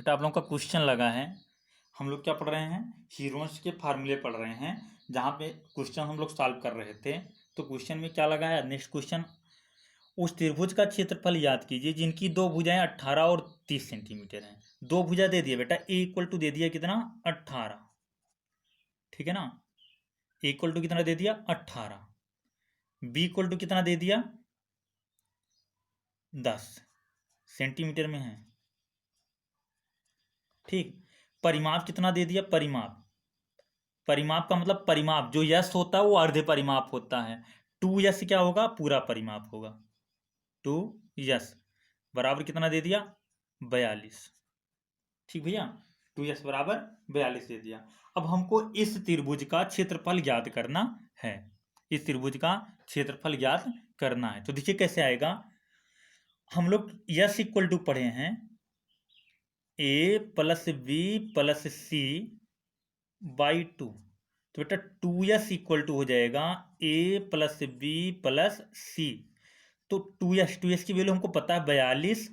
बेटा आप लोगों का क्वेश्चन लगा है। हम लोग क्या पढ़ रहे हैं, हीरोन्स के फार्मूले पढ़ रहे हैं, जहाँ पे क्वेश्चन हम लोग सॉल्व कर रहे थे। तो क्वेश्चन में क्या लगा है, नेक्स्ट क्वेश्चन, उस त्रिभुज का क्षेत्रफल याद कीजिए जिनकी दो भुजाएं 18 और 30 सेंटीमीटर हैं। दो भुजा दे दिया बेटा, ए इक्वल टू दे दिया कितना, 18, ठीक है ना। ए इक्वल टू कितना दे दिया, 18। बी इक्वल टू कितना दे दिया, 10 सेंटीमीटर में है, ठीक। परिमाप कितना दे दिया, परिमाप का मतलब परिमाप जो यश होता है वो अर्ध परिमाप होता है। 2 यश क्या होगा, पूरा परिमाप होगा। 2 यश बराबर कितना दे दिया, 42, ठीक भैया। 2 यश बराबर 42 दे दिया। अब हमको इस त्रिभुज का क्षेत्रफल ज्ञात करना है, इस त्रिभुज का क्षेत्रफल ज्ञात करना है। तो देखिए कैसे आएगा, हम लोग यश इक्वल टू पढ़े हैं A plus B plus C by 2। तो बेटा 2s इक्वल टू हो जाएगा A plus B plus C. तो 2s की वैल्यू हमको पता है 42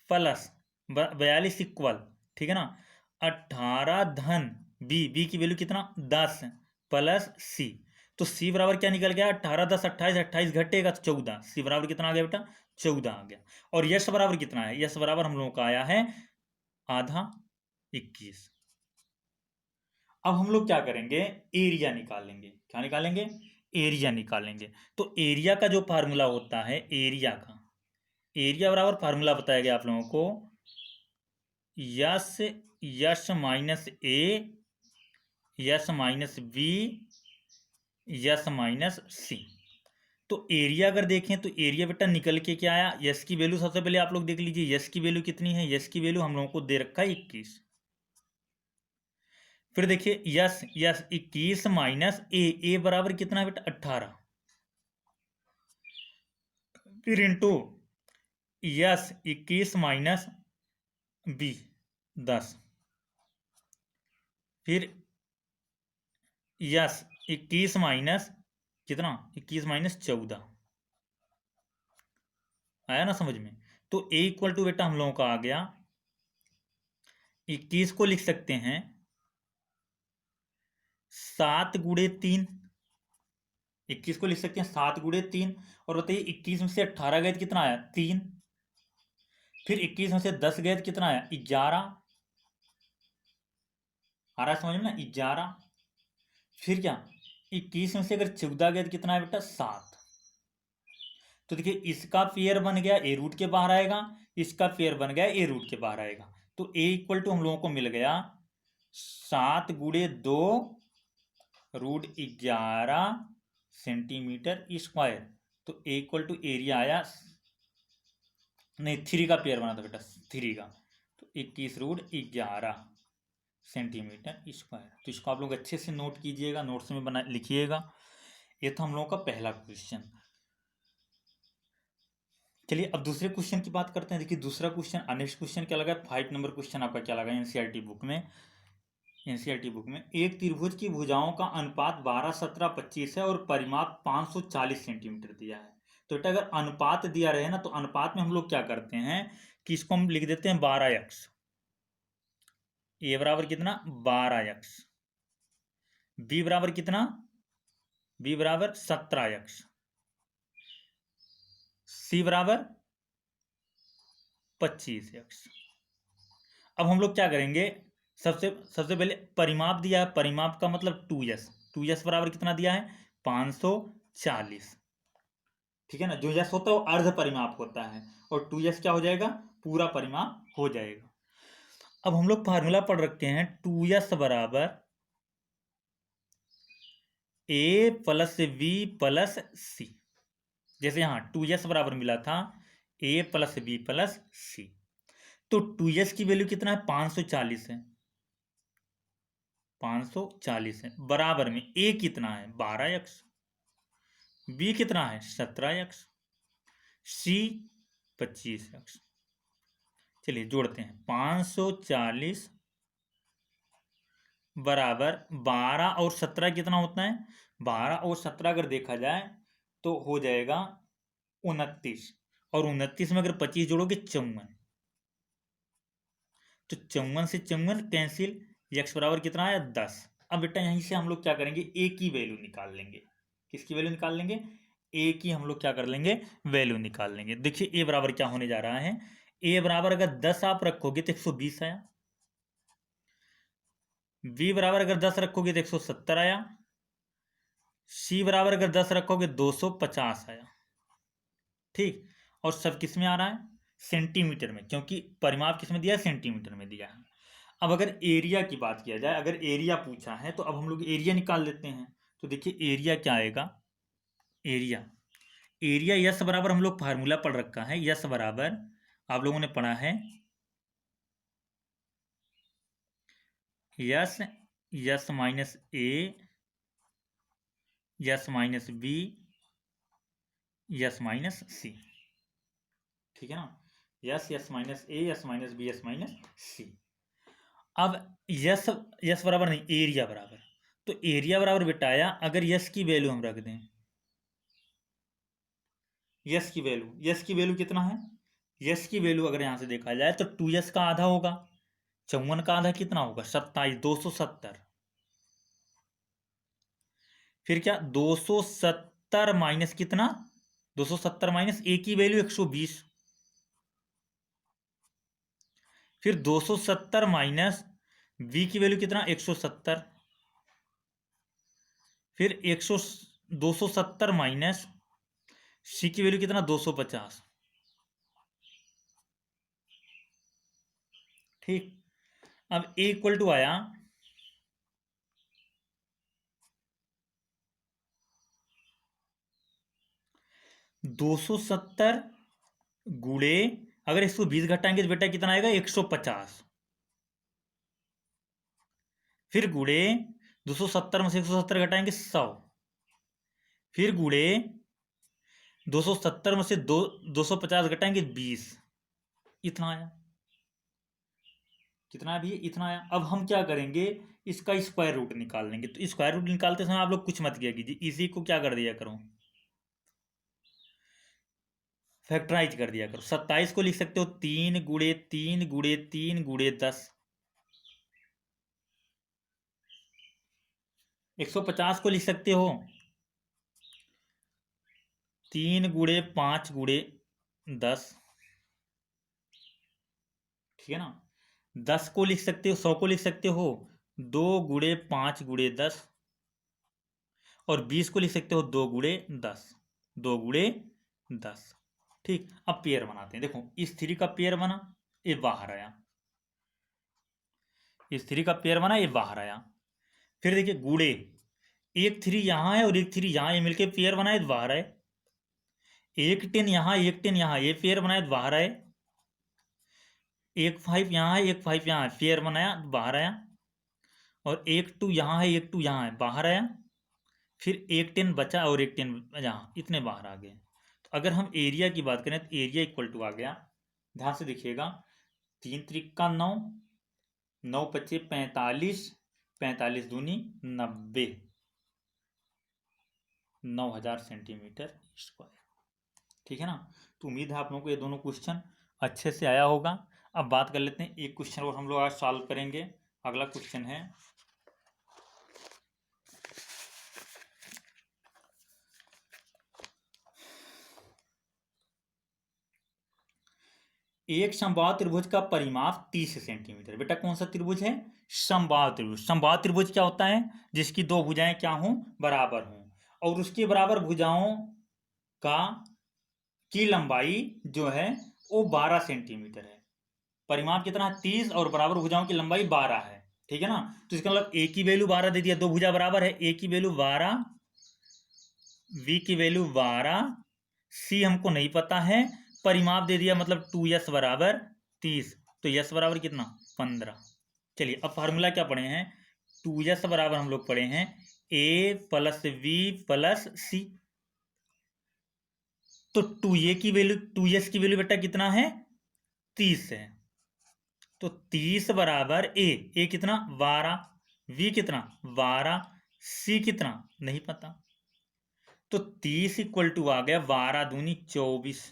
प्लस 42 इक्वल, ठीक है ना, 18 धन बी की वैल्यू कितना 10 प्लस सी। तो सी बराबर क्या निकल गया, 18 10 28, 28 घटेगा तो 14, सी बराबर कितना आ गया बेटा, 14 आ गया। और यश बराबर कितना है, यश बराबर हम लोगों का आया है आधा, 21। अब हम लोग क्या करेंगे, एरिया निकालेंगे। क्या निकालेंगे, एरिया निकालेंगे। तो एरिया का जो फार्मूला होता है, एरिया बराबर फार्मूला बताया गया आप लोगों को, S S minus A S minus B S minus C. तो एरिया अगर देखें तो एरिया बेटा निकल के क्या आया, यस की वैल्यू सबसे पहले आप लोग देख लीजिए, यस की वैल्यू कितनी है, यस की वैल्यू हम लोगों को दे रखा है 21। फिर देखिए यस यस 21 माइनस ए बराबर कितना है बेटा 18। फिर इंटू यस 21 माइनस बी 10। फिर यस 21 माइनस कितना, 21 माइनस 14। आया ना समझ में। तो ए इक्वल टू बेटा हम लोगों का आ गया, 21 को लिख सकते हैं 7 गुणे 3, 21 को लिख सकते हैं 7 गुणे 3। और बताइए 21 में से 18 गए तो कितना आया, 3। फिर 21 में से 10 गए तो कितना आया, 11। आ रहा है समझ में ना, 11। फिर क्या, 21 में से अगर 14 गए तो कितना है बेटा, 7। तो देखिए इसका पेयर बन गया, ए रूट के बाहर आएगा, इसका पेयर बन गया, ए रूट के बाहर आएगा। तो ए इक्वल टू हम लोगों को मिल गया 7 गुणे 2 रूट 11 सेंटीमीटर स्क्वायर। तो ए इक्वल टू एरिया आया, नहीं 3 का पेयर बना था बेटा, 3 का। तो 21 रूट 11 सेंटीमीटर स्क्वायर। तो इसको आप लोग अच्छे से नोट कीजिएगा, नोट्स में बना लिखिएगा। ये था हम लोगों का पहला क्वेश्चन। चलिए अब दूसरे क्वेश्चन की बात करते हैं। देखिए दूसरा क्वेश्चन, नेक्स्ट क्वेश्चन क्या लगा, 5 नंबर क्वेश्चन आपका क्या लगा एनसीईआरटी बुक में। एनसीईआरटी बुक में एक त्रिभुज की भुजाओं का अनुपात 12 17 25 है और परिमाप 540 सेंटीमीटर दिया है। तो बेटा अगर अनुपात दिया रहे ना, तो अनुपात में हम लोग क्या करते हैं कि इसको हम लिख देते हैं 12x। ए बराबर कितना, 12x। बी बराबर कितना, बी बराबर 17x। सी बराबर 25x। अब हम लोग क्या करेंगे, सबसे सबसे पहले परिमाप दिया है, परिमाप का मतलब 2s। 2s बराबर कितना दिया है, 540, ठीक है ना। जो यस होता है वो अर्ध परिमाप होता है, और 2s क्या हो जाएगा, पूरा परिमाप हो जाएगा। अब हम लोग फार्मूला पढ़ रखे हैं 2s बराबर ए प्लस बी प्लस सी। जैसे यहाँ 2s बराबर मिला था ए प्लस बी प्लस सी। तो 2s की वैल्यू कितना है, 540 है, 540 है। बराबर में ए कितना है, 12x। बी कितना है, 17x। सी 25x। चलिए जोड़ते हैं, 540 बराबर 12 और 17 कितना होता है, 12 और 17 अगर देखा जाए तो हो जाएगा 29। और 29 में अगर 25 जोड़ोगे 54। तो 54 से 54 कैंसिल, x बराबर कितना आया 10। अब बेटा यहीं से हम लोग क्या करेंगे, a की वैल्यू निकाल लेंगे। किसकी वैल्यू निकाल लेंगे, a की हम लोग क्या कर लेंगे, वैल्यू निकाल लेंगे। देखिए a बराबर क्या होने जा रहा है, a बराबर अगर 10 आप रखोगे तो 120 आया, b बराबर अगर 10 रखोगे तो 170 आया, c बराबर अगर 10 रखोगे 250 आया। ठीक, और सब किस में आ रहा है, सेंटीमीटर में, क्योंकि परिमाप किस में दिया है, सेंटीमीटर में दिया है। अब अगर एरिया की बात किया जाए, अगर एरिया पूछा है तो अब हम लोग एरिया निकाल लेते हैं। तो देखिए एरिया क्या आएगा, एरिया, एरिया यस बराबर हम लोग फार्मूला पढ़ रखा है, यस बराबर आप लोगों ने पढ़ा है S, S minus A, S minus B, S minus C. ठीक है ना, S, S minus A, S minus B, S minus C. अब यस, यस बराबर नहीं, एरिया बराबर, तो एरिया बराबर बेटा आया, अगर यस की वैल्यू हम रख दें, यस की वैल्यू, यस की वैल्यू कितना है, यस की वैल्यू अगर यहां से देखा जाए तो 2s का आधा होगा, 54 का आधा कितना होगा 27, 270। फिर क्या 270 माइनस कितना, 270 माइनस ए की वैल्यू 120, फिर 270 माइनस बी की वैल्यू कितना 170, फिर 270 माइनस सी की वैल्यू कितना 250। ठीक, अब ए इक्वल टू आया 270 गुणे, अगर 120 घटाएंगे तो बेटा कितना आएगा 150, फिर गुणे 270 में से 170 घटाएंगे 100, फिर गुणे 270 में से 250 घटाएंगे 20, इतना आया, कितना भी इतना आया। अब हम क्या करेंगे, इसका स्क्वायर रूट निकाल लेंगे। तो स्क्वायर रूट निकालते समय आप लोग कुछ मत किया कीजिए, इसी को क्या कर दिया करो, फैक्टराइज कर दिया करो। 27 को लिख सकते हो 3 गुणे 3 गुणे 3 गुणे 10, 150 को लिख सकते हो 3 गुणे 5 गुणे 10, ठीक है ना। 10 को लिख सकते हो, 100 को लिख सकते हो 2 गुणे 5 गुणे 10, और 20 को लिख सकते हो 2 गुणे 10, 2 गुणे 10। ठीक, अब पेयर बनाते हैं। देखो इस 3 का पेयर बना, ये बाहर आया, इस 3 का पेयर बना, ये बाहर आया। फिर देखिए गुणे, एक 3 यहां है और एक 3 यहां, ये मिलके पेयर बनाए तो बाहर आए। एक 10 यहां, एक 10 यहां, ये पेयर बनाए तो बाहर आए। एक 5 यहाँ है, एक 5 यहाँ है, पेयर बनाया तो बाहर आया। और एक 2 यहाँ है, एक 2 यहाँ है, बाहर आया। फिर एक 10 बचा और एक 10 यहाँ, इतने बाहर आ गए। तो अगर हम एरिया की बात करें तो एरिया इक्वल टू आ गया, ध्यान से देखिएगा, 3 त्रिका 9, 9 पच्चे 45, 45 दूनी 90, 9000 सेंटीमीटर स्क्वायर। ठीक है ना। तो उम्मीद है आप लोगों को ये दोनों क्वेश्चन अच्छे से आया होगा। अब बात कर लेते हैं, एक क्वेश्चन और हम लोग आज सॉल्व करेंगे। अगला क्वेश्चन है, एक समबाहु त्रिभुज का परिमाप 30 सेंटीमीटर। बेटा कौन सा त्रिभुज है, समबाहु त्रिभुज। समबाहु त्रिभुज क्या होता है, जिसकी दो भुजाएं क्या हों, बराबर हों, और उसके बराबर भुजाओं का की लंबाई जो है वो 12 सेंटीमीटर है। परिमाप कितना है 30 और बराबर भुजाओं की लंबाई 12 है। ठीक है ना। तो इसका मतलब ए की वैल्यू 12 दे दिया, दो भुजा बराबर है, ए की वैल्यू 12, v की वैल्यू 12, c हमको नहीं पता है, परिमाप दे दिया मतलब 2s बराबर 30, तो s बराबर कितना 15। चलिए अब फार्मूला क्या पढ़े हैं, 2s बराबर हम लोग पढ़े हैं a plus v plus c। तो 2a की वैल्यू, 2s की वैल्यू बेटा कितना है 30 है, तो 30 बराबर a कितना 12, v कितना 12, c कितना नहीं पता। तो 30 इक्वल टू आ गया 12 दूनी 24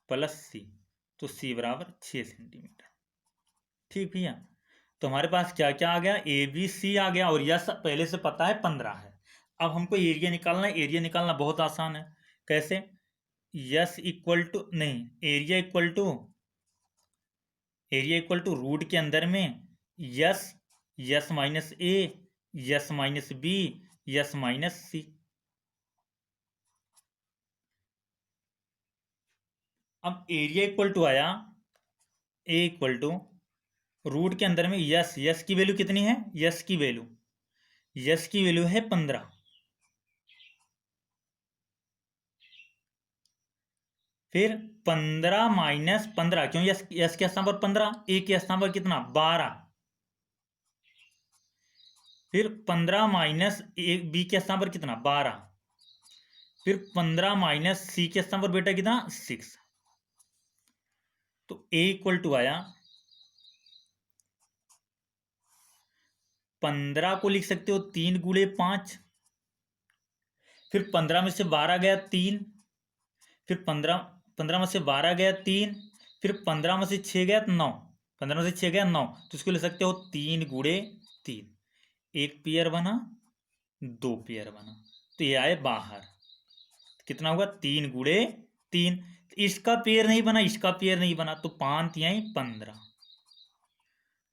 प्लस c, तो c बराबर 6 सेंटीमीटर। ठीक भैया। तो हमारे पास क्या क्या आ गया, ए बी सी आ गया, और यस पहले से पता है 15 है। अब हमको एरिया निकालना है। एरिया निकालना बहुत आसान है। कैसे? यस इक्वल टू, नहीं, एरिया इक्वल टू रूट के अंदर में S, S minus A, S minus B, S minus C. अब एरिया इक्वल टू आया ए इक्वल टू रूट के अंदर में यस, यस की वैल्यू कितनी है, यस की वैल्यू है 15। फिर 15 माइनस 15, क्यों यस, यस के स्थान पर 15, ए के स्थान पर कितना 12। फिर 15 माइनस बी के स्थान पर कितना 12। फिर 15 माइनस सी के स्थान पर बेटा कितना 6। तो ए इक्वल टू आया 15 को लिख सकते हो 3 गुणे 5। फिर 15 में से 12 गया 3। फिर 15 में से 12 गया 3। फिर 15 में से 6 गया 9। 15 में से 6 गया 9, तो इसको ले सकते हो 3 गुणे 3। एक पेयर बना, 2 पेयर बना, तो ये आए बाहर। कितना होगा 3 गुणे 3। इसका पेयर नहीं बना, इसका पेयर नहीं बना, तो 5 तिहाई 15।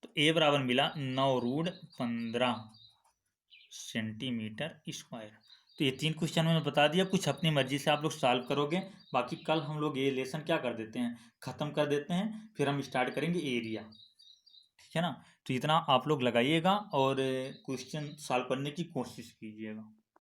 तो ए बराबर मिला 9 रूट 15 सेंटीमीटर स्क्वायर। तो ये 3 क्वेश्चन मैंने बता दिया। कुछ अपनी मर्जी से आप लोग सॉल्व करोगे। बाकी कल हम लोग ये लेसन क्या कर देते हैं, ख़त्म कर देते हैं, फिर हम स्टार्ट करेंगे एरिया। ठीक है ना? तो इतना आप लोग लगाइएगा और क्वेश्चन सॉल्व करने की कोशिश कीजिएगा।